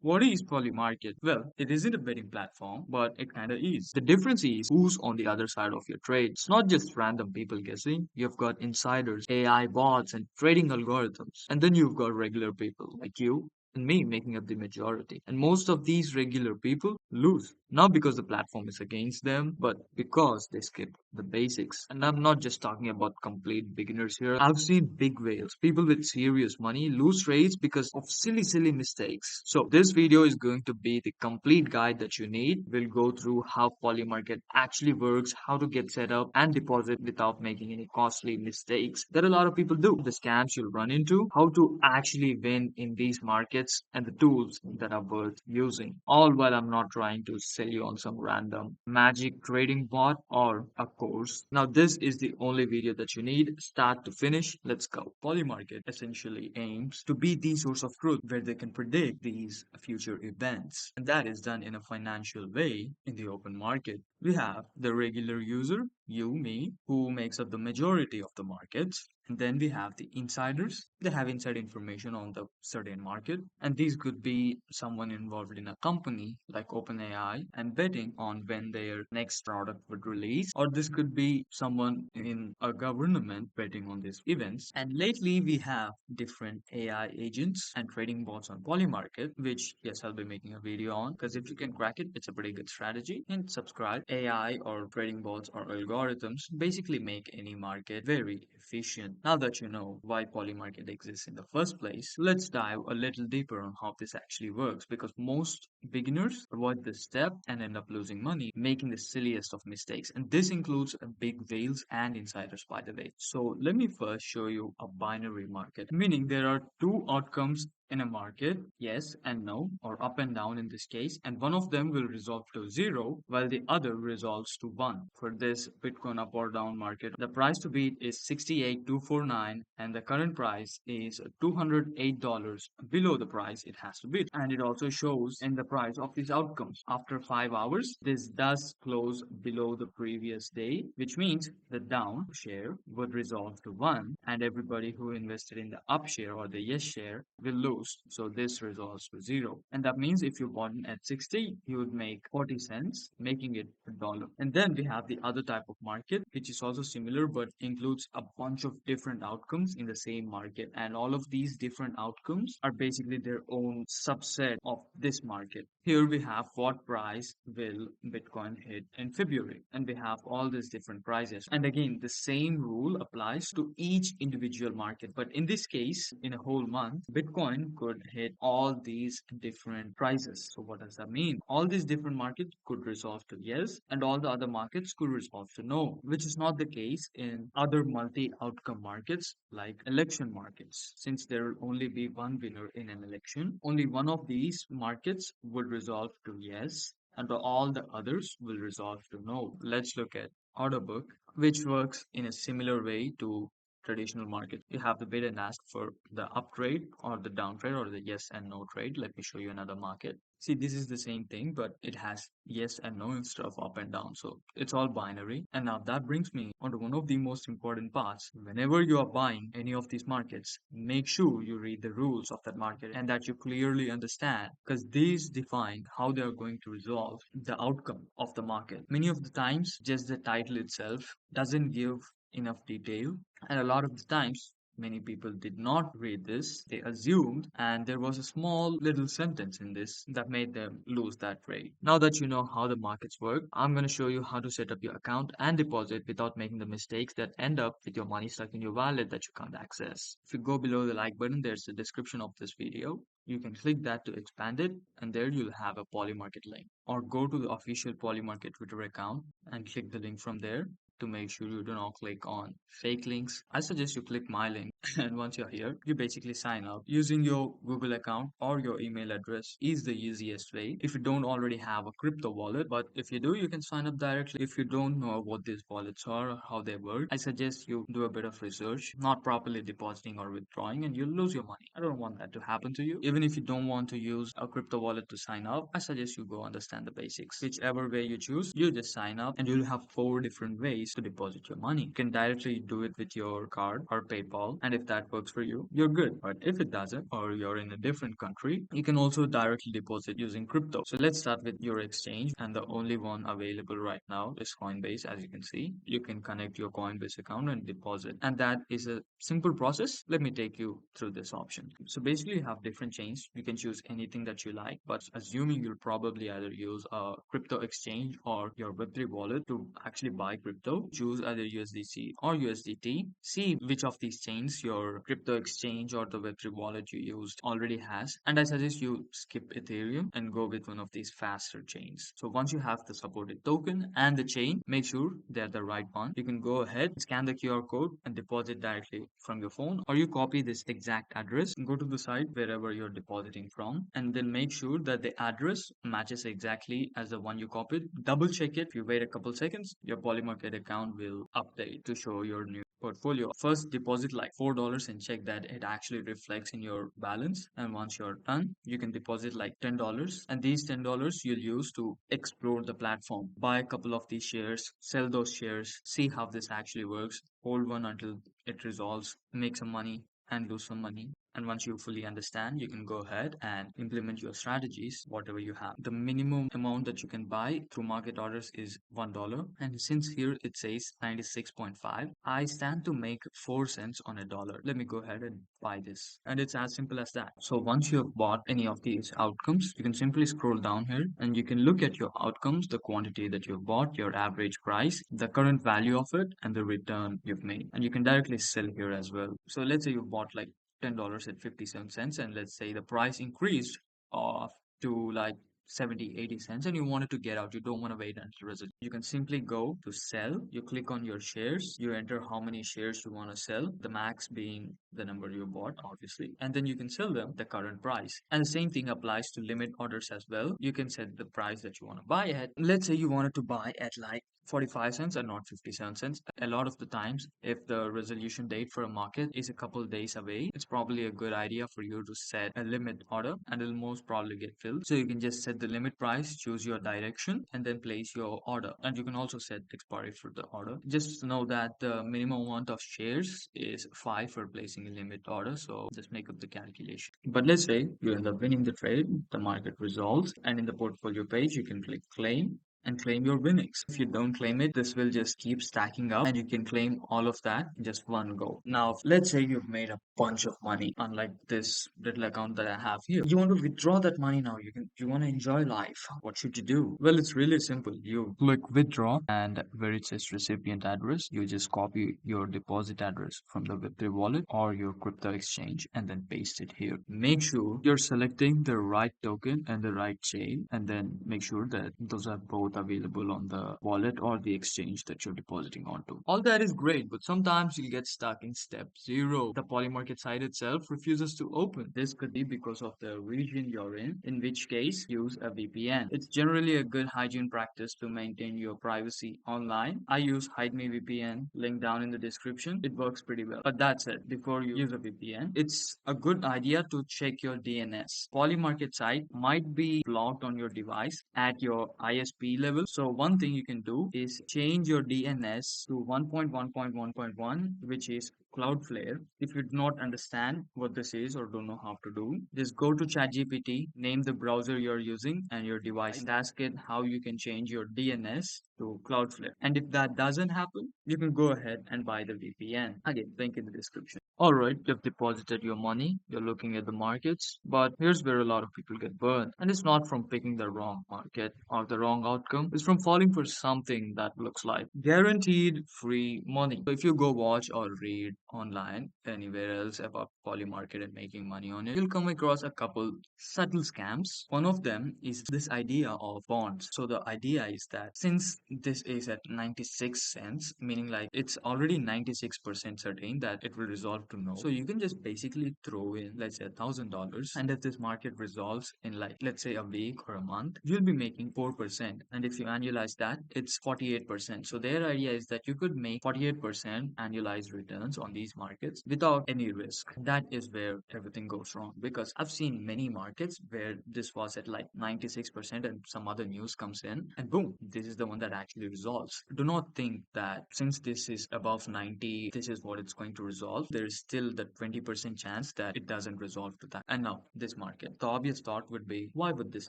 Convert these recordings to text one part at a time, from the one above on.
What is Polymarket? Well, it isn't a betting platform, but it kinda is. The difference is who's on the other side of your trade. It's not just random people guessing. You've got insiders, AI bots, and trading algorithms. And then you've got regular people like you and me making up the majority. And most of these regular people lose. Not because the platform is against them, but because they skip the basics. And I'm not just talking about complete beginners here. I've seen big whales, people with serious money, lose trades because of silly mistakes. So this video is going to be the complete guide that you need. We'll go through how Polymarket actually works, how to get set up and deposit without making any costly mistakes that a lot of people do, the scams you'll run into, how to actually win in these markets, and the tools that are worth using. All while I'm not trying to sell you on some random magic trading bot or a course. Now, this is the only video that you need, start to finish. Let's go. Polymarket essentially aims to be the source of truth where they can predict these future events. And that is done in a financial way in the open market. We have the regular user, you, me, who makes up the majority of the markets. And then we have the insiders. They have inside information on the certain market. And these could be someone involved in a company like OpenAI and betting on when their next product would release. Or this could be someone in a government betting on these events. And lately we have different AI agents and trading bots on Polymarket, which yes, I'll be making a video on because if you can crack it, it's a pretty good strategy. And subscribe. AI or trading bots or algorithms basically make any market very efficient. Now that you know why Polymarket exists in the first place, let's dive a little deeper on how this actually works because most beginners avoid this step and end up losing money, making the silliest of mistakes. And this includes big whales and insiders, by the way. So let me first show you a binary market, meaning there are two outcomes in a market, yes and no, or up and down in this case, and one of them will resolve to zero while the other resolves to one. For this Bitcoin up or down market, the price to beat is 68,249 and the current price is $208 below the price it has to beat. And it also shows in the price of these outcomes. After 5 hours, this does close below the previous day, which means the down share would resolve to 1 and everybody who invested in the up share or the yes share will lose. So this resolves to 0. And that means if you bought in at 60, you would make 40 cents, making it a dollar. And then we have the other type of market, which is also similar but includes a bunch of different outcomes in the same market. And all of these different outcomes are basically their own subset of this market. Here we have what price will Bitcoin hit in February. And we have all these different prices. And again, the same rule applies to each individual market. But in this case, in a whole month, Bitcoin could hit all these different prices. So what does that mean? All these different markets could resolve to yes, and all the other markets could resolve to no, which is not the case in other multi-outcome markets like election markets. Since there will only be one winner in an election, only one of these markets would resolve to yes, and all the others will resolve to no. Let's look at Orderbook, which works in a similar way to traditional market. You have the bid and ask for the up trade or the down trade or the yes and no trade. Let me show you another market. See, this is the same thing, but it has yes and no instead of up and down. So it's all binary. And now that brings me on to one of the most important parts. Whenever you are buying any of these markets, make sure you read the rules of that market and that you clearly understand because these define how they are going to resolve the outcome of the market. Many of the times, just the title itself doesn't give enough detail, and a lot of the times many people did not read this. They assumed, and there was a small little sentence in this that made them lose that trade. Now that you know how the markets work, I'm going to show you how to set up your account and deposit without making the mistakes that end up with your money stuck in your wallet that you can't access. If you go below the like button, there's a description of this video. You can click that to expand it, and there you'll have a Polymarket link. Or go to the official Polymarket Twitter account and click the link from there to make sure you do not click on fake links. I suggest you click my link and once you're here, you basically sign up using your Google account or your email address is the easiest way. If you don't already have a crypto wallet, but if you do, you can sign up directly. If you don't know what these wallets are or how they work, I suggest you do a bit of research, not properly depositing or withdrawing and you'll lose your money. I don't want that to happen to you. Even if you don't want to use a crypto wallet to sign up, I suggest you go understand the basics. Whichever way you choose, you just sign up and you'll have 4 different ways to deposit your money. You can directly do it with your card or PayPal, And if that works for you, you're good. But if it doesn't, or you're in a different country, you can also directly deposit using crypto. So let's start with your exchange. And the only one available right now is Coinbase. As you can see, you can connect your Coinbase account and deposit. And that is a simple process. Let me take you through this option. So basically, you have different chains. You can choose anything that you like, but assuming you'll probably either use a crypto exchange or your Web3 wallet to actually buy crypto, choose either USDC or USDT. See which of these chains your crypto exchange or the Web3 wallet you used already has. And I suggest you skip Ethereum and go with one of these faster chains. So once you have the supported token and the chain, make sure they're the right one. You can go ahead, scan the QR code and deposit directly from your phone, or you copy this exact address, go to the site wherever you're depositing from, and then make sure that the address matches exactly as the one you copied. Double check it. If you wait a couple seconds, your Polymarket account will update to show your new portfolio. First, deposit like $4 and check that it actually reflects in your balance. And once you're done, you can deposit like $10. And these $10 you'll use to explore the platform. Buy a couple of these shares, sell those shares, see how this actually works, hold one until it resolves, make some money and lose some money. And once you fully understand, you can go ahead and implement your strategies, whatever you have. The minimum amount that you can buy through market orders is $1. And since here it says 96.5, I stand to make 4 cents on a dollar. Let me go ahead and buy this. And it's as simple as that. So once you have bought any of these outcomes, you can simply scroll down here and you can look at your outcomes, the quantity that you've bought, your average price, the current value of it, and the return you've made. And you can directly sell here as well. So let's say you bought like $10 at 57 cents, and let's say the price increased to like 70, 80 cents, and you wanted to get out. You don't want to wait until result. You can simply go to sell. You click on your shares. You enter how many shares you want to sell, the max being the number you bought, obviously, and then you can sell them the current price. And the same thing applies to limit orders as well. You can set the price that you want to buy at. Let's say you wanted to buy at like 45 cents and not 57 cents. A lot of the times, if the resolution date for a market is a couple days away, it's probably a good idea for you to set a limit order and it'll most probably get filled. So you can just set the limit price, choose your direction, and then place your order. And you can also set expiry for the order. Just know that the minimum amount of shares is 5 for placing a limit order. So just make up the calculation. But let's say you end up winning the trade, the market resolves, and in the portfolio page, you can click claim and claim your winnings. If you don't claim it, this will just keep stacking up and you can claim all of that in just one go. Now, let's say you've made a bunch of money, unlike this little account that I have here. You want to withdraw that money now. You want to enjoy life. What should you do? Well, it's really simple. You click withdraw and where it says recipient address, you just copy your deposit address from the Web3 wallet or your crypto exchange and then paste it here. Make sure you're selecting the right token and the right chain, and then make sure that those are both available on the wallet or the exchange that you're depositing onto. All that is great, but sometimes you'll get stuck in step 0. The Polymarket site itself refuses to open. This could be because of the region you're in which case use a VPN. It's generally a good hygiene practice to maintain your privacy online. I use Hide Me VPN, link down in the description. It works pretty well. But that's it. Before you use a VPN, it's a good idea to check your DNS. Polymarket site might be blocked on your device at your ISP level. So one thing you can do is change your DNS to 1.1.1.1, which is Cloudflare. If you do not understand what this is or don't know how to do, just go to ChatGPT, name the browser you're using and your device, and ask it how you can change your DNS to Cloudflare. And if that doesn't happen, you can go ahead and buy the VPN. Again, link in the description. Alright, you've deposited your money, you're looking at the markets, but here's where a lot of people get burned. And it's not from picking the wrong market or the wrong outcome, it's from falling for something that looks like guaranteed free money. So if you go watch or read online anywhere else about Polymarket and making money on it, you'll come across a couple subtle scams. One of them is this idea of bonds. So the idea is that since this is at 96 cents, meaning like it's already 96% certain that it will resolve to no. So you can just basically throw in, let's say $1,000. And if this market resolves in like, let's say a week or a month, you'll be making 4%. And if you annualize that, it's 48%. So their idea is that you could make 48% annualized returns on the these markets without any risk. That is where everything goes wrong, because I've seen many markets where this was at like 96% and some other news comes in and boom, this is the one that actually resolves. Do not think that since this is above 90, this is what it's going to resolve. There is still the 20% chance that it doesn't resolve to that. And now this market, the obvious thought would be, why would this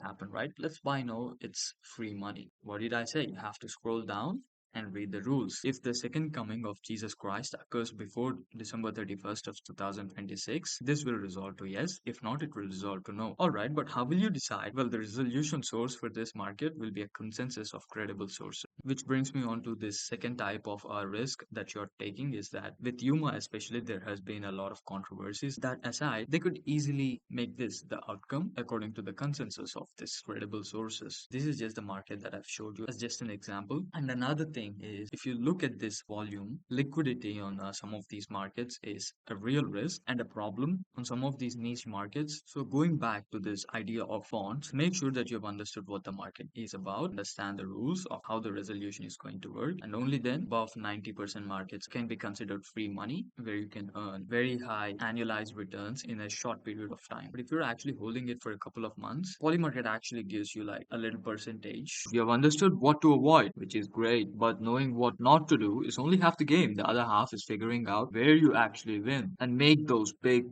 happen, right? Let's buy now, it's free money. What did I say? You have to scroll down and read the rules. If the second coming of Jesus Christ occurs before December 31st of 2026, this will resolve to yes. If not, it will resolve to no. Alright, but how will you decide? Well, the resolution source for this market will be a consensus of credible sources. Which brings me on to this second type of risk that you're taking, is that with Yuma especially, there has been a lot of controversies. That aside, they could easily make this the outcome according to the consensus of this credible sources. This is just the market that I've showed you as just an example. And another thing is, if you look at this volume, liquidity on some of these markets is a real risk and a problem on some of these niche markets. So going back to this idea of fonts, make sure that you've understood what the market is about, understand the rules of how the resolution is going to work, and only then above 90% markets can be considered free money, where you can earn very high annualized returns in a short period of time. But if you're actually holding it for a couple of months, Polymarket actually gives you like a little percentage. You have understood what to avoid, which is great, but knowing what not to do is only half the game. The other half is figuring out where you actually win and make those big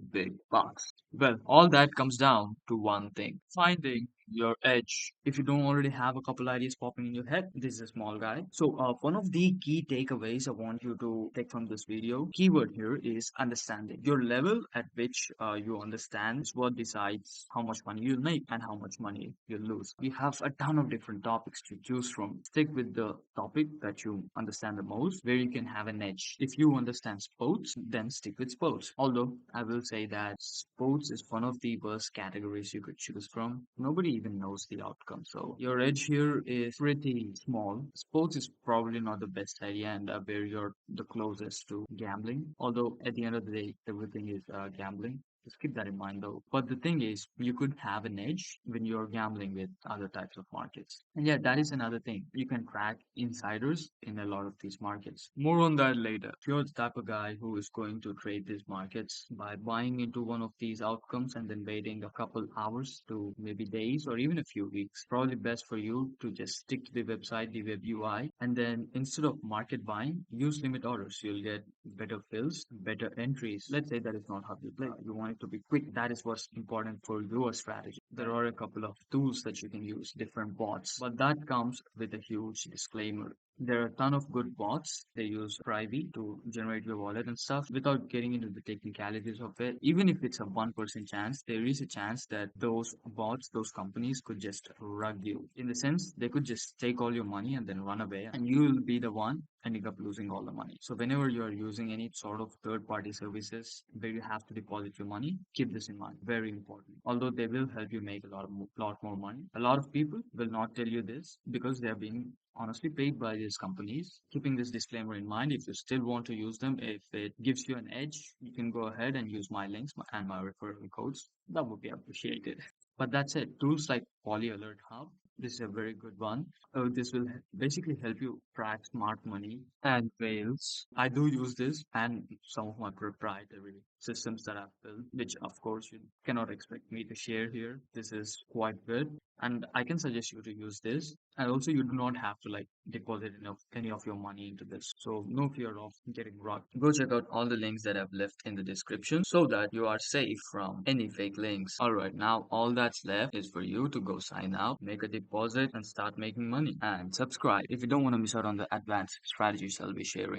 bucks. Well, all that comes down to one thing: finding your edge. If you don't already have a couple ideas popping in your head, this is a small guy. So one of the key takeaways I want you to take from this video, keyword here is understanding. Your level at which you understand is what decides how much money you'll make and how much money you'll lose. We have a ton of different topics to choose from. Stick with the topic that you understand the most, where you can have an edge. If you understand sports, then stick with sports. Although I will say that sports is one of the worst categories you could choose from. Nobody even knows the outcome. So your edge here is pretty small. Sports is probably not the best idea, and where you're the closest to gambling. Although at the end of the day, everything is gambling. Just keep that in mind though. But the thing is, you could have an edge when you're gambling with other types of markets. And yeah, that is another thing. You can track insiders in a lot of these markets. More on that later. If you're the type of guy who is going to trade these markets by buying into one of these outcomes and then waiting a couple hours to maybe days or even a few weeks, probably best for you to just stick to the website, the web UI, and then instead of market buying, use limit orders. You'll get better fills, better entries. Let's say that is not how you play. You want it to be quick. That is what's important for your strategy. There are a couple of tools that you can use, different bots, but that comes with a huge disclaimer. There are a ton of good bots. They use Privy to generate your wallet and stuff without getting into the technicalities of it. Even if it's a 1% chance, there is a chance that those bots, those companies could just rug you. In the sense, they could just take all your money and then run away, and you will be the one ending up losing all the money. So whenever you're using any sort of third-party services where you have to deposit your money, keep this in mind. Very important. Although they will help you make a lot more money. A lot of people will not tell you this because they're being honestly paid by these companies. Keeping this disclaimer in mind, if you still want to use them, if it gives you an edge, you can go ahead and use my links and my referral codes. That would be appreciated. But that's it. Tools like Poly Alert Hub, this is a very good one. This will basically help you track smart money and whales. I do use this and some of my proprietary systems that I've built, which of course you cannot expect me to share here. This is quite good, and I can suggest you to use this. And also, you do not have to like deposit any of your money into this, so no fear of getting robbed. Go check out all the links that I've left in the description so that you are safe from any fake links. All right, now all that's left is for you to go sign up, make a deposit, and start making money. And subscribe if you don't want to miss out on the advanced strategies I'll be sharing.